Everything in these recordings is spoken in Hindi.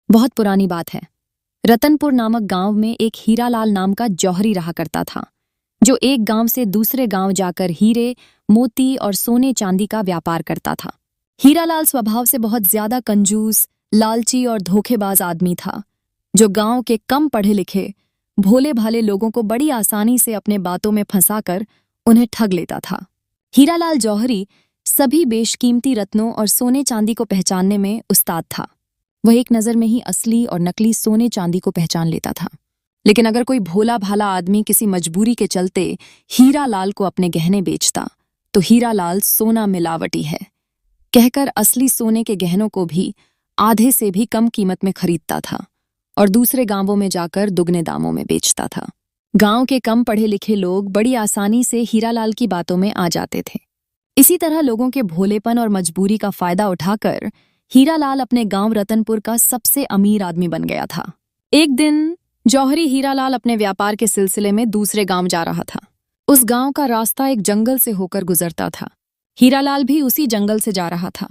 बहुत पुरानी बात है। रतनपुर नामक गांव में एक हीरालाल नाम का जौहरी रहा करता था, जो एक गांव से दूसरे गांव जाकर हीरे, मोती और सोने चांदी का व्यापार करता था। हीरालाल स्वभाव से बहुत ज्यादा कंजूस, लालची और धोखेबाज आदमी था, जो गांव के कम पढ़े लिखे, भोले भाले लोगों को बड़ी आसानी से अपने बातों में फंसाकर उन्हें ठग लेता था। हीरालाल जौहरी सभी बेशकीमती रत्नों और सोने चांदी को पहचानने में उस्ताद था। वह एक नज़र में ही असली और नकली सोने चांदी को पहचान लेता था। लेकिन अगर कोई भोला भाला आदमी किसी मजबूरी के चलते हीरालाल को अपने गहने बेचता, तो हीरालाल सोना मिलावटी है कहकर असली सोने के गहनों को भी आधे से भी कम कीमत में खरीदता था और दूसरे गांवों में जाकर दुगने दामों में बेचता था। गांव के कम पढ़े लिखे लोग बड़ी आसानी से हीरालाल की बातों में आ जाते थे। इसी तरह लोगों के भोलेपन और मजबूरी का फायदा उठाकर हीरालाल अपने गांव रतनपुर का सबसे अमीर आदमी बन गया था। एक दिन जौहरी हीरालाल अपने व्यापार के सिलसिले में दूसरे गांव जा रहा था। उस गांव का रास्ता एक जंगल से होकर गुजरता था। हीरालाल भी उसी जंगल से जा रहा था।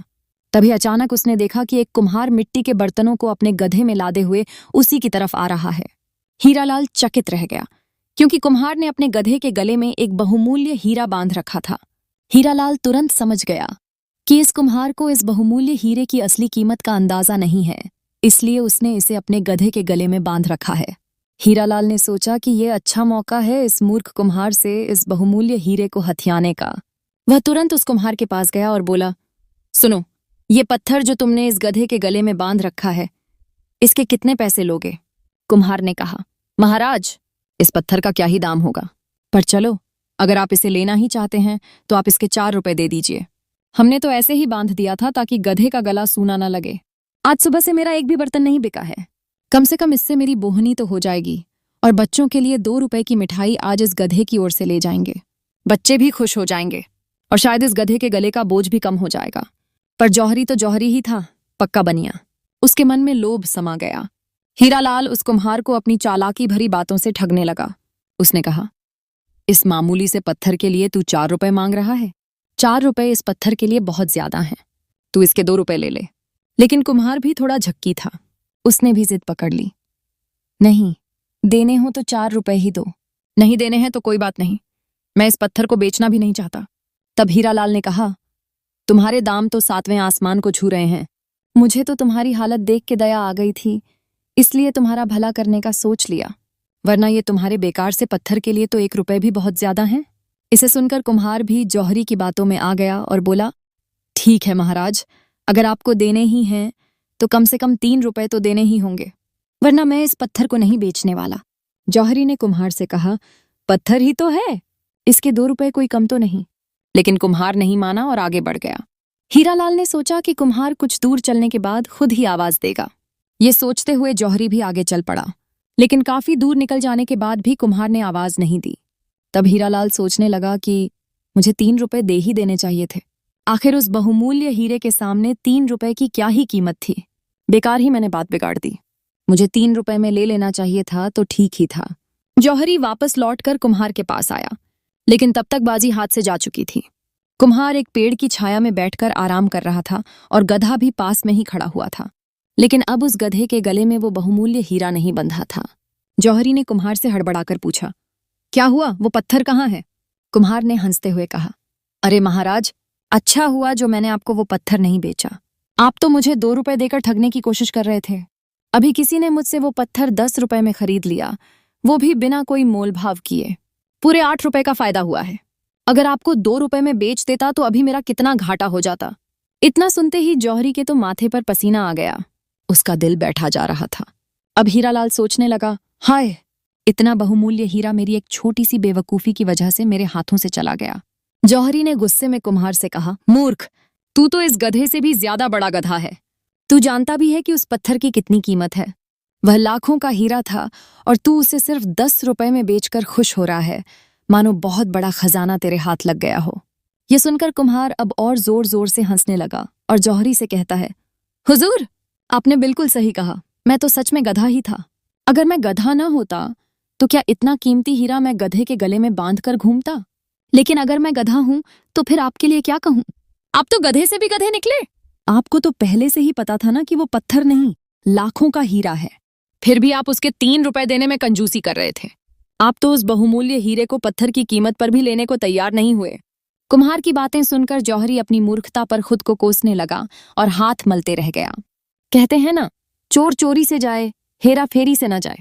तभी अचानक उसने देखा कि एक कुम्हार मिट्टी के बर्तनों को अपने गधे में लादे हुए उसी की तरफ आ रहा है। हीरालाल चकित रह गया, क्योंकि कुम्हार ने अपने गधे के गले में एक बहुमूल्य हीरा बांध रखा था। हीरालाल तुरंत समझ गया कि इस कुम्हार को इस बहुमूल्य हीरे की असली कीमत का अंदाजा नहीं है, इसलिए उसने इसे अपने गधे के गले में बांध रखा है। हीरालाल ने सोचा कि यह अच्छा मौका है इस मूर्ख कुम्हार से इस बहुमूल्य हीरे को हथियाने का। वह तुरंत उस कुम्हार के पास गया और बोला, सुनो, ये पत्थर जो तुमने इस गधे के गले में बांध रखा है, इसके कितने पैसे लोगे? कुम्हार ने कहा, महाराज, इस पत्थर का क्या ही दाम होगा, पर चलो, अगर आप इसे लेना ही चाहते हैं तो आप इसके 4 रुपए दे दीजिए। हमने तो ऐसे ही बांध दिया था ताकि गधे का गला सूना न लगे। आज सुबह से मेरा एक भी बर्तन नहीं बिका है। कम से कम इससे मेरी बोहनी तो हो जाएगी, और बच्चों के लिए 2 रुपए की मिठाई आज इस गधे की ओर से ले जाएंगे। बच्चे भी खुश हो जाएंगे और शायद इस गधे के गले का बोझ भी कम हो जाएगा। पर जौहरी तो जौहरी ही था, पक्का बनिया। उसके मन में लोभ समा गया। हीरालाल उस कुम्हार को अपनी चालाकी भरी बातों से ठगने लगा। उसने कहा, इस मामूली से पत्थर के लिए तू 4 रुपए मांग रहा है? 4 रुपए इस पत्थर के लिए बहुत ज्यादा हैं। तू इसके 2 रुपए ले ले। लेकिन कुम्हार भी थोड़ा झक्की था। उसने भी जिद पकड़ ली। नहीं, देने हो तो 4 रुपए ही दो। नहीं देने हैं तो कोई बात नहीं, मैं इस पत्थर को बेचना भी नहीं चाहता। तब हीरालाल ने कहा, तुम्हारे दाम तो 7वें आसमान को छू रहे हैं। मुझे तो तुम्हारी हालत देख के दया आ गई थी, इसलिए तुम्हारा भला करने का सोच लिया, वरना ये तुम्हारे बेकार से पत्थर के लिए तो 1 रुपए भी बहुत ज्यादा हैं। इसे सुनकर कुम्हार भी जौहरी की बातों में आ गया और बोला, ठीक है महाराज, अगर आपको देने ही हैं तो कम से कम 3 रुपए तो देने ही होंगे, वरना मैं इस पत्थर को नहीं बेचने वाला। जौहरी ने कुम्हार से कहा, पत्थर ही तो है, इसके 2 रुपए कोई कम तो नहीं। लेकिन कुम्हार नहीं माना और आगे बढ़ गया। हीरालाल ने सोचा कि कुम्हार कुछ दूर चलने के बाद खुद ही आवाज देगा। ये सोचते हुए जौहरी भी आगे चल पड़ा, लेकिन काफी दूर निकल जाने के बाद भी कुम्हार ने आवाज नहीं दी। तब हीरालाल सोचने लगा कि मुझे 3 रुपए दे ही देने चाहिए थे। आखिर उस बहुमूल्य हीरे के सामने 3 रुपए की क्या ही कीमत थी। बेकार ही मैंने बात बिगाड़ दी। मुझे 3 रुपए में ले लेना चाहिए था तो ठीक ही था। जौहरी वापस लौटकर कुम्हार के पास आया, लेकिन तब तक बाजी हाथ से जा चुकी थी। कुम्हार एक पेड़ की छाया में बैठकर आराम कर रहा था और गधा भी पास में ही खड़ा हुआ था। लेकिन अब उस गधे के गले में वो बहुमूल्य हीरा नहीं बंधा था। जौहरी ने कुम्हार से हड़बड़ाकर पूछा, क्या हुआ, वो पत्थर कहाँ है? कुम्हार ने हंसते हुए कहा, अरे महाराज, अच्छा हुआ जो मैंने आपको वो पत्थर नहीं बेचा। आप तो मुझे 2 रुपए देकर ठगने की कोशिश कर रहे थे। अभी किसी ने मुझसे वो पत्थर 10 रुपए में खरीद लिया, वो भी बिना कोई मोल भाव किए। पूरे 8 रुपए का फायदा हुआ है। अगर आपको 2 रुपए में बेच देता तो अभी मेरा कितना घाटा हो जाता। इतना सुनते ही जौहरी के तो माथे पर पसीना आ गया। उसका दिल बैठा जा रहा था। अब हीरालाल सोचने लगा, हाय, इतना बहुमूल्य हीरा मेरी एक छोटी सी बेवकूफी की वजह से मेरे हाथों से चला गया। जौहरी ने गुस्से में कुम्हार से कहा, मूर्ख, तू तो इस गधे से भी ज्यादा बड़ा गधा है। तू जानता भी है कि उस पत्थर की कितनी कीमत है। वह लाखों का हीरा था और तू उसे सिर्फ 10 रुपए में बेचकर खुश हो रहा है, मानो बहुत बड़ा खजाना तेरे हाथ लग गया हो। यह सुनकर कुम्हार अब और जोर जोर से हंसने लगा और जौहरी से कहता है, हुजूर, आपने बिल्कुल सही कहा, मैं तो सच में गधा ही था। अगर मैं गधा न होता तो क्या इतना कीमती हीरा मैं गधे के गले में बांध कर घूमता? लेकिन अगर मैं गधा हूं तो फिर आपके लिए क्या कहूं? आप तो गधे से भी गधे निकले। आपको तो पहले से ही पता था ना कि वो पत्थर नहीं, लाखों का हीरा है, फिर भी आप उसके 3 रुपए देने में कंजूसी कर रहे थे। आप तो उस बहुमूल्य हीरे को पत्थर की कीमत पर भी लेने को तैयार नहीं हुए। कुम्हार की बातें सुनकर जौहरी अपनी मूर्खता पर खुद को कोसने लगा और हाथ मलते रह गया। कहते हैं ना, चोर चोरी से जाए, हेरा फेरी से न जाए।